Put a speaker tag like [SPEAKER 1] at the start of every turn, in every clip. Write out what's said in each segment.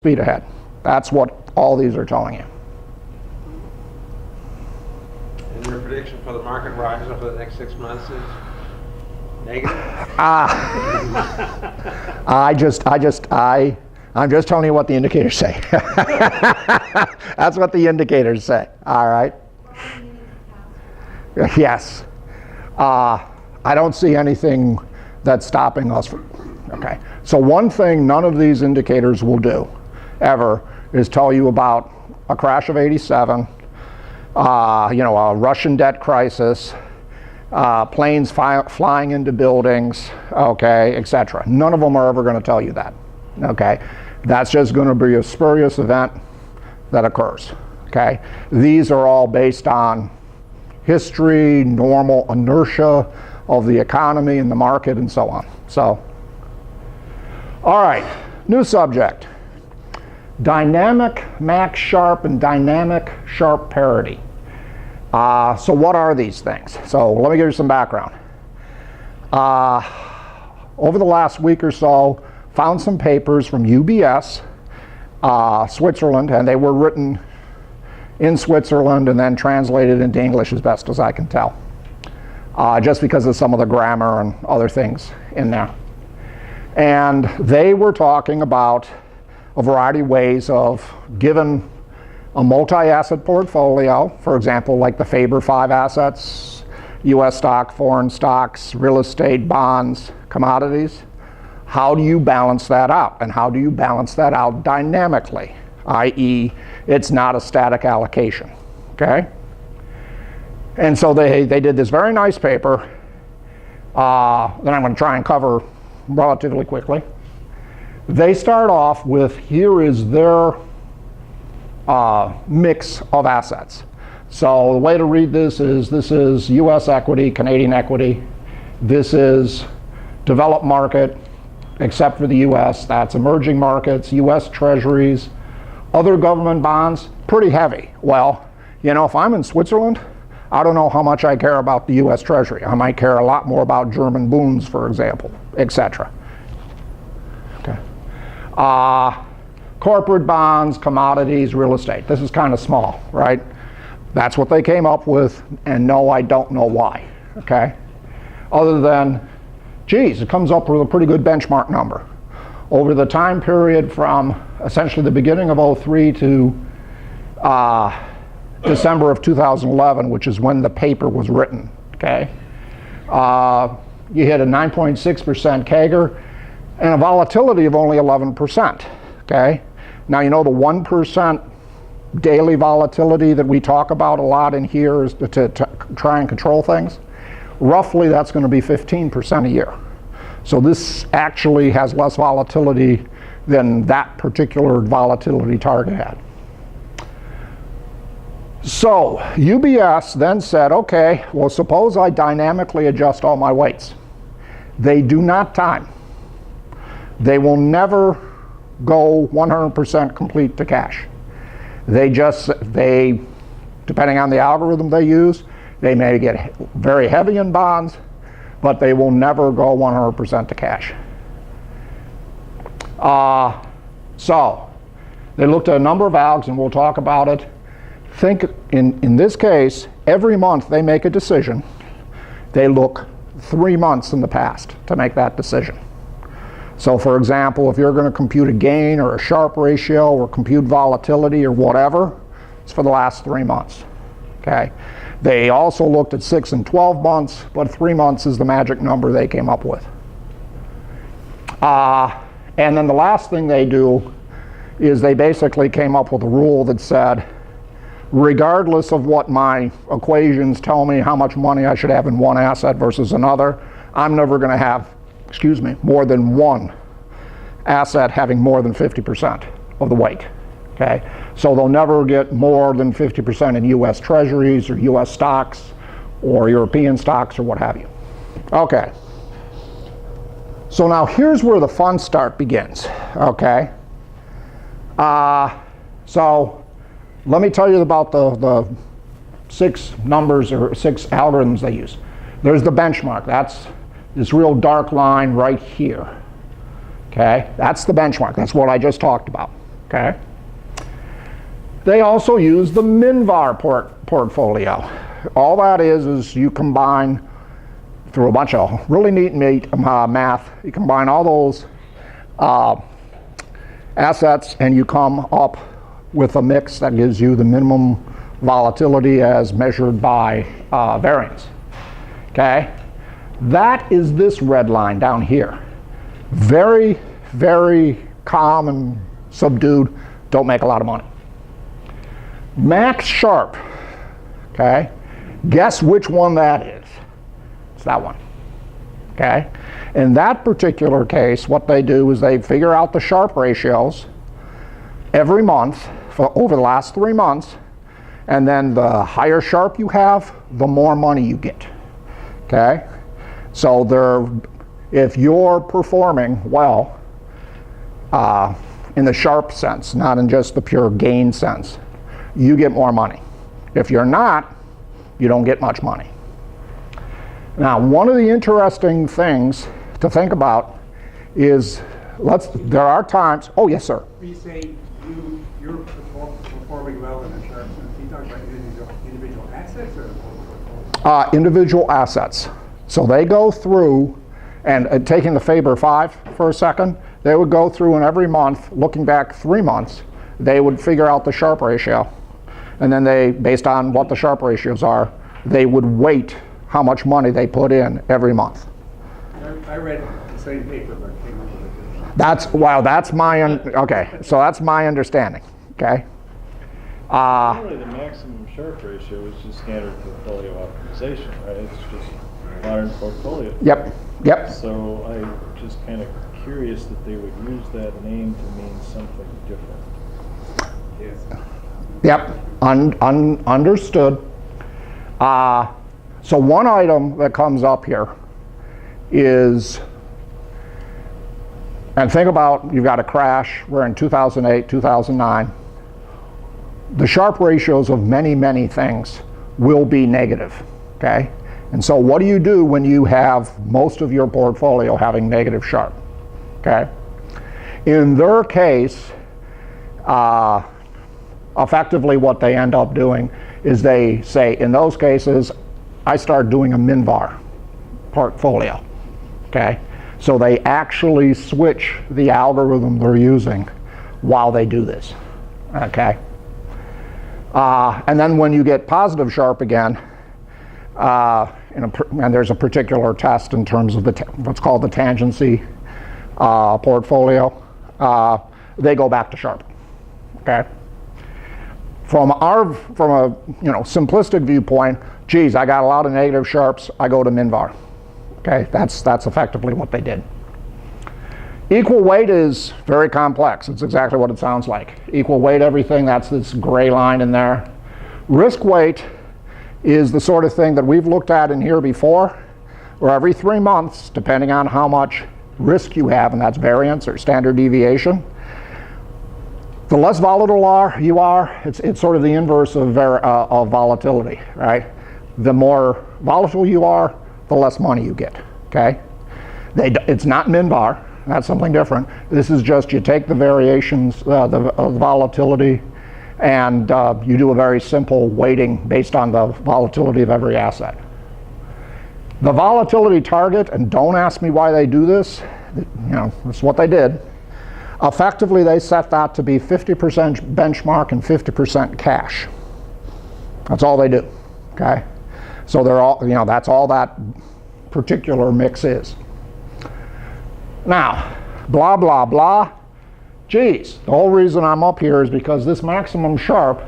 [SPEAKER 1] speed ahead. That's what all these are telling you.
[SPEAKER 2] And your prediction for the market rise over the next 6 months is negative?
[SPEAKER 1] I'm just telling you what the indicators say. That's what the indicators say. All right. Yes. I don't see anything that's stopping us from. Okay. So one thing none of these indicators will do ever is tell you about a crash of '87, a Russian debt crisis, planes flying into buildings, okay, etc. None of them are ever going to tell you that. Okay, that's just going to be a spurious event that occurs. Okay, these are all based on history, normal inertia of the economy and the market, and so on. So, all right, new subject. Dynamic max Sharpe and dynamic Sharpe parity. So what are these things? So let me give you some background. Over the last week or so, found some papers from UBS Switzerland, and they were written in Switzerland and then translated into English as best as I can tell, just because of some of the grammar and other things in there. And they were talking about a variety of ways of, given a multi-asset portfolio, for example, like the Faber 5 assets, US stock, foreign stocks, real estate, bonds, commodities, how do you balance that out? And how do you balance that out dynamically, i.e. it's not a static allocation, okay? And so they did this very nice paper that I'm going to try and cover relatively quickly. They start off with, here is their mix of assets. So the way to read this is US equity, Canadian equity. This is developed market, except for the US. That's emerging markets, US treasuries, other government bonds, pretty heavy. Well, if I'm in Switzerland, I don't know how much I care about the US Treasury. I might care a lot more about German bunds, for example, etc. Okay. Corporate bonds, commodities, real estate. This is kind of small, right? That's what they came up with, and no, I don't know why, okay? Other than, geez, it comes up with a pretty good benchmark number. Over the time period from essentially the beginning of '03 to December of 2011, which is when the paper was written, okay? You hit a 9.6% CAGR and a volatility of only 11%, okay? Now, the 1% daily volatility that we talk about a lot in here is to try and control things. Roughly, that's going to be 15% a year. So this actually has less volatility than that particular volatility target had. So UBS then said, okay, well, suppose I dynamically adjust all my weights. They do not time. They will never go 100% complete to cash. They depending on the algorithm they use, they may get very heavy in bonds, but they will never go 100% to cash. So they looked at a number of algs, and we'll talk about it. Think in this case, every month they make a decision. They look 3 months in the past to make that decision. So for example, if you're going to compute a gain or a Sharpe ratio or compute volatility or whatever, it's for the last 3 months, okay? They also looked at 6 and 12 months, but 3 months is the magic number they came up with. And then the last thing they do is they basically came up with a rule that said, regardless of what my equations tell me how much money I should have in one asset versus another, I'm never going to have, more than one asset having more than 50% of the weight. Okay, so they'll never get more than 50% in US treasuries or US stocks or European stocks or what have you. Okay, so now here's where the fun start begins. Okay, so let me tell you about the 6 numbers or 6 algorithms they use. There's the benchmark. That's this real dark line right here. Okay, that's the benchmark. That's what I just talked about. Okay. They also use the MinVar portfolio. All that is you combine through a bunch of really neat math. You combine all those assets and you come up with a mix that gives you the minimum volatility as measured by variance. Okay? That is this red line down here. Very, very calm and subdued, don't make a lot of money. Max Sharpe, okay? Guess which one that is? It's that one, okay? In that particular case, what they do is they figure out the Sharpe ratios every month for over the last 3 months, and then the higher Sharpe you have, the more money you get, okay? So if you're performing well in the Sharpe sense, not in just the pure gain sense, you get more money. If you're not, you don't get much money. Now, one of the interesting things to think about is, there are times, oh yes sir.
[SPEAKER 3] You say you're performing well in the Sharpe sense. You talk about individual assets or portfolio?
[SPEAKER 1] Individual assets. So they go through, and taking the Faber 5 for a second, they would go through and every month, looking back 3 months, they would figure out the Sharpe ratio. And then they, based on what the Sharpe ratios are, they would weight how much money they put in every month.
[SPEAKER 3] I read the same paper, but came up with it.
[SPEAKER 1] That's my, okay, so that's my understanding, okay?
[SPEAKER 4] Generally, the maximum Sharpe ratio is just standard portfolio optimization, right? It's just modern portfolio.
[SPEAKER 1] Yep.
[SPEAKER 4] So I'm just kind of curious that they would use that name to mean something different.
[SPEAKER 3] Yes.
[SPEAKER 1] Yep, understood. So one item that comes up here is, and think about, you've got a crash, we're in 2008, 2009. The Sharpe ratios of many, many things will be negative, okay? And so what do you do when you have most of your portfolio having negative Sharpe, okay? In their case, effectively what they end up doing is they say, in those cases, I start doing a MinVar portfolio, okay? So they actually switch the algorithm they're using while they do this, okay? And then when you get positive Sharpe again, and there's a particular test in terms of what's called the Tangency Portfolio, they go back to Sharpe, okay? From a simplistic viewpoint, geez, I got a lot of negative Sharpes, I go to MinVar. Okay, that's effectively what they did. Equal weight is very complex. It's exactly what it sounds like. Equal weight everything, that's this gray line in there. Risk weight is the sort of thing that we've looked at in here before, where every 3 months, depending on how much risk you have, and that's variance or standard deviation, the less volatile you are, it's sort of the inverse of volatility, right? The more volatile you are, the less money you get, okay? It's not MinVar, that's something different. This is just you take the variations, the volatility, and you do a very simple weighting based on the volatility of every asset. The volatility target, and don't ask me why they do this, that's what they did. Effectively, they set that to be 50% benchmark and 50% cash. That's all they do, okay? So they're all, that's all that particular mix is. Now, blah, blah, blah. Geez, the whole reason I'm up here is because this maximum Sharpe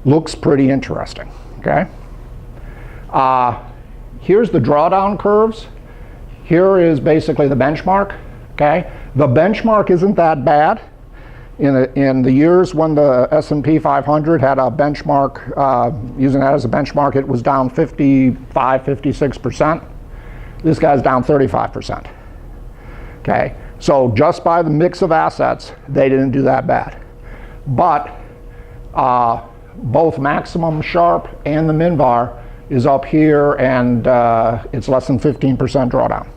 [SPEAKER 1] looks pretty interesting, okay? Here's the drawdown curves. Here is basically the benchmark, okay? The benchmark isn't that bad. In the years when the S&P 500 had a benchmark, using that as a benchmark, it was down 55, 56%. This guy's down 35%. Okay, so just by the mix of assets, they didn't do that bad. But both maximum Sharpe and the MinVar is up here, and it's less than 15% drawdown.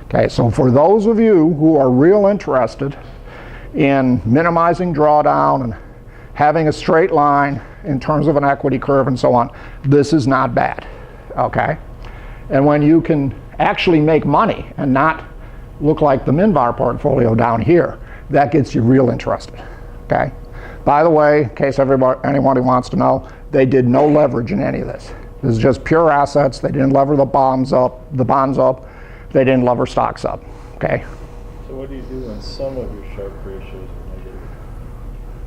[SPEAKER 1] Okay, so for those of you who are real interested in minimizing drawdown and having a straight line in terms of an equity curve and so on, this is not bad, okay? And when you can actually make money and not look like the Minvar portfolio down here, that gets you real interested, okay? By the way, in case anyone who wants to know, they did no leverage in any of this. This is just pure assets. They didn't lever the bonds up. They didn't lever stocks up, okay?
[SPEAKER 4] So what do you do when some of your Sharpe ratios are negative?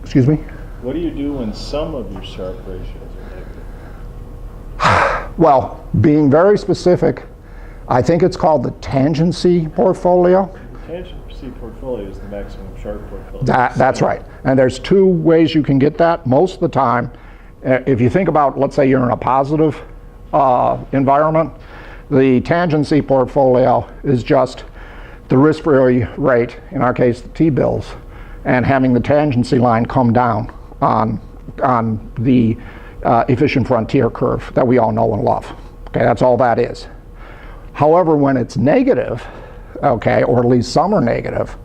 [SPEAKER 1] Excuse me?
[SPEAKER 4] What do you do when some of your Sharpe ratios are negative?
[SPEAKER 1] Well, being very specific, I think it's called the Tangency Portfolio.
[SPEAKER 4] The Tangency Portfolio is the maximum Sharpe portfolio.
[SPEAKER 1] That's right. And there's two ways you can get that. Most of the time, if you think about, let's say you're in a positive environment, the Tangency Portfolio is just the risk-free rate, in our case the T-bills, and having the tangency line come down on the efficient frontier curve that we all know and love. Okay, that's all that is. However, when it's negative, okay, or at least some are negative,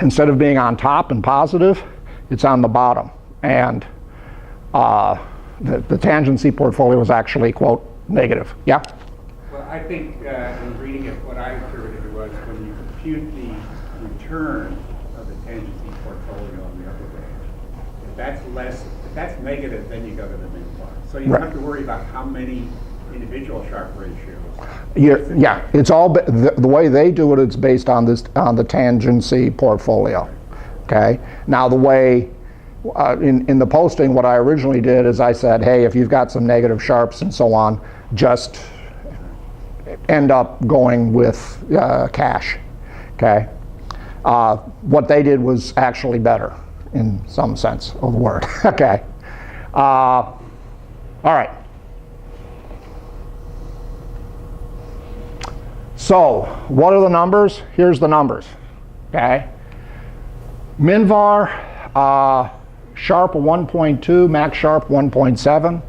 [SPEAKER 1] instead of being on top and positive, it's on the bottom. And the Tangency Portfolio is actually, quote, negative. Yeah?
[SPEAKER 3] Well, I think in reading it, what I interpreted was when you compute the return of the Tangency Portfolio on the upper range, if that's negative, then you go to the min-par. So you don't have to worry about how many individual Sharpe ratios.
[SPEAKER 1] Yeah, it's all the way they do it. It's based on the Tangency Portfolio. Okay. Now the way in the posting, what I originally did is I said, hey, if you've got some negative Sharpes and so on, just end up going with cash. Okay. What they did was actually better in some sense of the word. Okay. All right. So, what are the numbers? Here's the numbers, okay? Minvar, Sharpe 1.2, max Sharpe 1.7.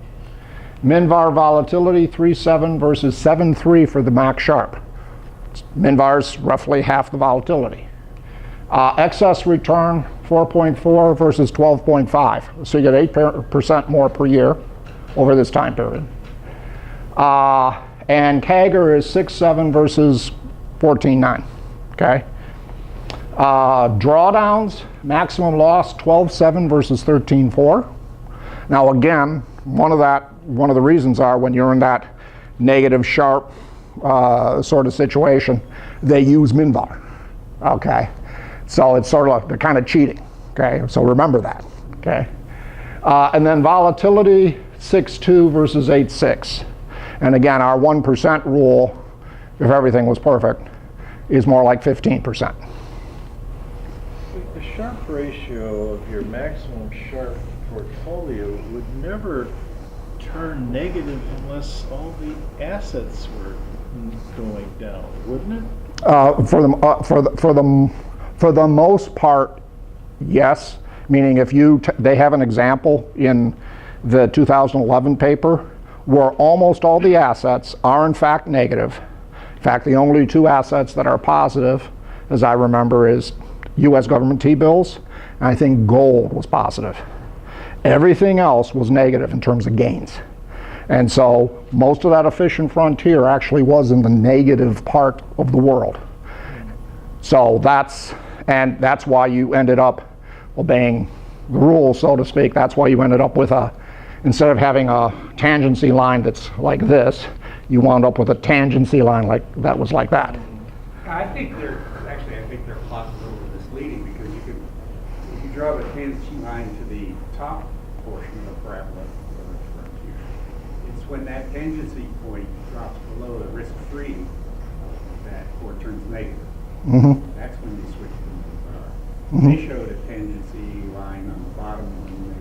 [SPEAKER 1] Minvar volatility 3.7 versus 7.3 for the max Sharpe. Minvar's roughly half the volatility. Excess return 4.4 versus 12.5. So you get 8% more per year over this time period. And CAGR is 6.7 versus 14.9, okay? Drawdowns, maximum loss 12.7 versus 13.4. Now again, one of the reasons are when you're in that negative Sharpe sort of situation, they use Minvar, okay? So it's sort of like they're kind of cheating, okay? So remember that, okay? And then volatility 6.2 versus 8.6. And again, our 1% rule, if everything was perfect, is more like 15%.
[SPEAKER 4] The Sharpe ratio of your maximum Sharpe portfolio would never turn negative unless all the assets were going down, wouldn't it?
[SPEAKER 1] For the most part, yes. Meaning, if they have an example in the 2011 paper where almost all the assets are in fact negative. In fact, the only two assets that are positive, as I remember, is U.S. government T-bills, and I think gold was positive. Everything else was negative in terms of gains. And so most of that efficient frontier actually was in the negative part of the world. So that's why you ended up obeying the rules, so to speak. That's why you ended up with instead of having a tangency line that's like this, you wound up with a tangency line that was like that.
[SPEAKER 3] I think they're possibly misleading because if you draw the tangency line to the top portion of the parabola of the frontier, it's when that tangency point drops below the risk-free that it turns negative.
[SPEAKER 1] Mm-hmm.
[SPEAKER 3] That's when you switch to the They showed a tangency line on the bottom when they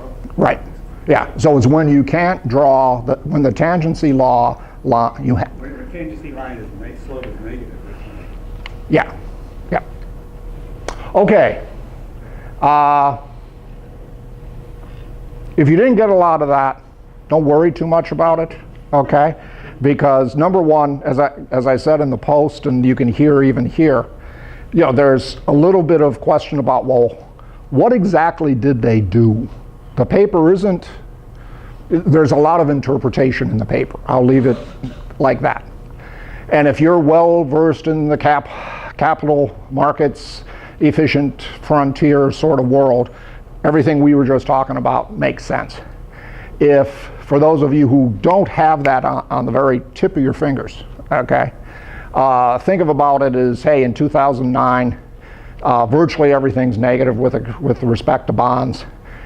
[SPEAKER 3] were up.
[SPEAKER 1] Right. Yeah, so it's when you can't draw, when the tangency law you have.
[SPEAKER 3] When the tangency line is slope is negative.
[SPEAKER 1] Yeah, yeah. Okay. If you didn't get a lot of that, don't worry too much about it, okay? Because number one, as I said in the post, and you can hear even here, you know, there's a little bit of question about, well, what exactly did they do? The paper isn't, there's a lot of interpretation in the paper. I'll leave it like that. And if you're well versed in the capital markets, efficient frontier sort of world, everything we were just talking about makes sense. If, for those of you who don't have that on the very tip of your fingers, okay, think of about it as, hey, in 2009, virtually everything's negative with respect to bonds,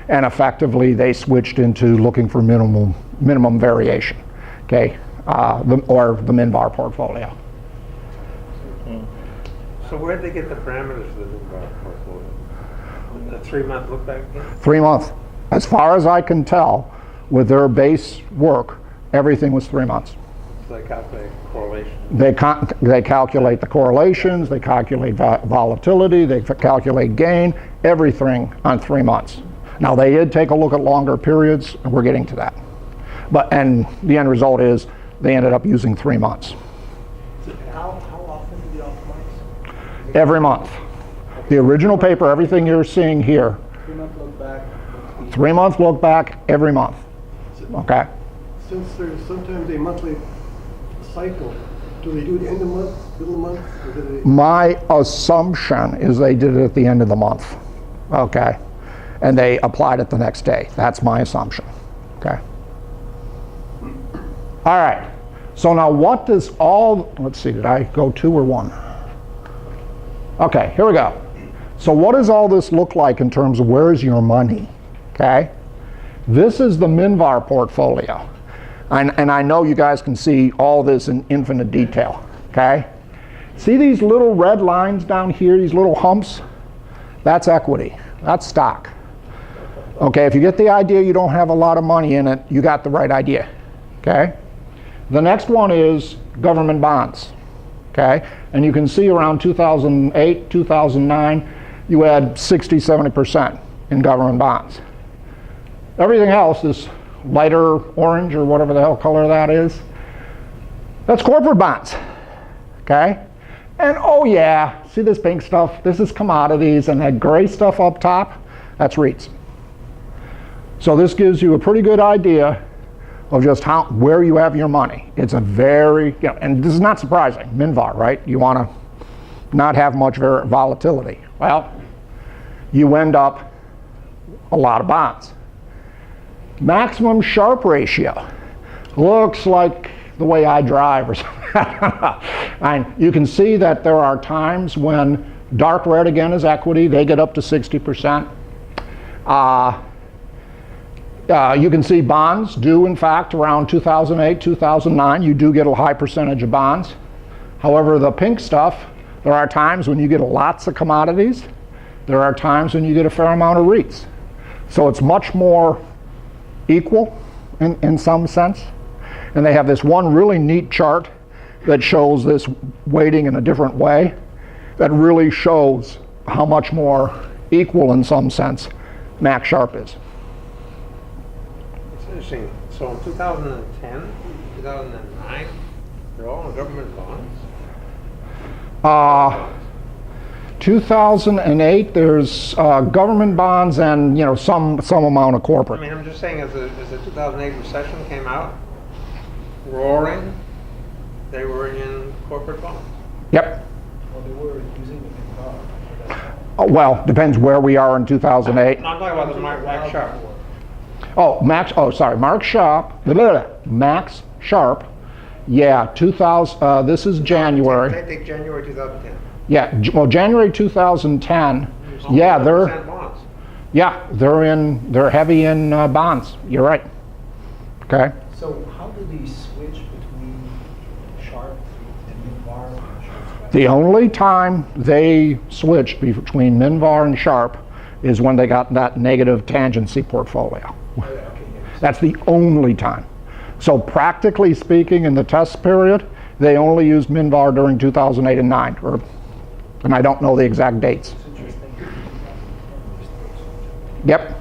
[SPEAKER 1] and effectively they switched into looking for minimum variation, okay, or the MinVar portfolio.
[SPEAKER 2] So where did they get the parameters for the MinVar portfolio? The 3-month look back again?
[SPEAKER 1] 3 months. As far as I can tell, with their base work, everything was 3 months.
[SPEAKER 2] So they calculate correlation.
[SPEAKER 1] They calculate the correlations, they calculate volatility, they calculate gain, everything on 3 months. Now they did take a look at longer periods, and we're getting to that. And the end result is they ended up using 3 months.
[SPEAKER 5] How often do you optimize?
[SPEAKER 1] Every month. The original paper, everything you're seeing here,
[SPEAKER 5] 3-month look back.
[SPEAKER 1] 3-month look back every month. Okay?
[SPEAKER 5] Since there's sometimes a monthly cycle, do they do it end of month, middle of month? Or do they?
[SPEAKER 1] My assumption is they did it at the end of the month. Okay? And they applied it the next day. That's my assumption. Okay? All right. So now what does let's see, did I go 2 or 1? Okay, here we go. So what does all this look like in terms of where's your money? Okay? This is the MinVar portfolio. And I know you guys can see all this in infinite detail. Okay? See these little red lines down here, these little humps? That's equity. That's stock. Okay, if you get the idea you don't have a lot of money in it, you got the right idea. Okay? The next one is government bonds. Okay? And you can see around 2008, 2009, you had 60-70% in government bonds. Everything else, this lighter orange or whatever the hell color that is, that's corporate bonds. Okay? And oh yeah, see this pink stuff? This is commodities, and that gray stuff up top, that's REITs. So this gives you a pretty good idea of just where you have your money. It's a very, and this is not surprising, MinVar, right? You want to not have much volatility. Well, you end up a lot of bonds. Maximum Sharpe ratio looks like the way I drive or something. And you can see that there are times when dark red again is equity, they get up to 60%. You can see bonds do, in fact, around 2008, 2009, you do get a high percentage of bonds. However, the pink stuff, there are times when you get lots of commodities. There are times when you get a fair amount of REITs. So it's much more equal in some sense. And they have this one really neat chart that shows this weighting in a different way that really shows how much more equal in some sense Max Sharpe is.
[SPEAKER 2] It's interesting. So in 2010, 2009, they're all in government bonds?
[SPEAKER 1] 2008, there's government bonds and some amount of corporate.
[SPEAKER 2] I mean, I'm just saying, as the 2008 recession came out, roaring, they were in corporate bonds.
[SPEAKER 1] Yep.
[SPEAKER 5] Well, they were using the MinVar.
[SPEAKER 1] Well, depends where we are in 2008.
[SPEAKER 2] No, I'm talking about the Max Sharpe.
[SPEAKER 1] Max Sharpe. Max Sharpe. Yeah, 2000. This is January.
[SPEAKER 2] I think January 2010.
[SPEAKER 1] Yeah, well, January 2010. Yeah, they're
[SPEAKER 2] 100% bonds.
[SPEAKER 1] yeah, they're heavy in bonds. You're right. Okay.
[SPEAKER 5] So how do they switch between Sharpe and MinVar?
[SPEAKER 1] The only time they switched between MinVar and Sharpe is when they got that negative tangency portfolio. That's the only time. So practically speaking, in the test period, they only used MinVar during 2008 and 9, and I don't know the exact dates. Yep.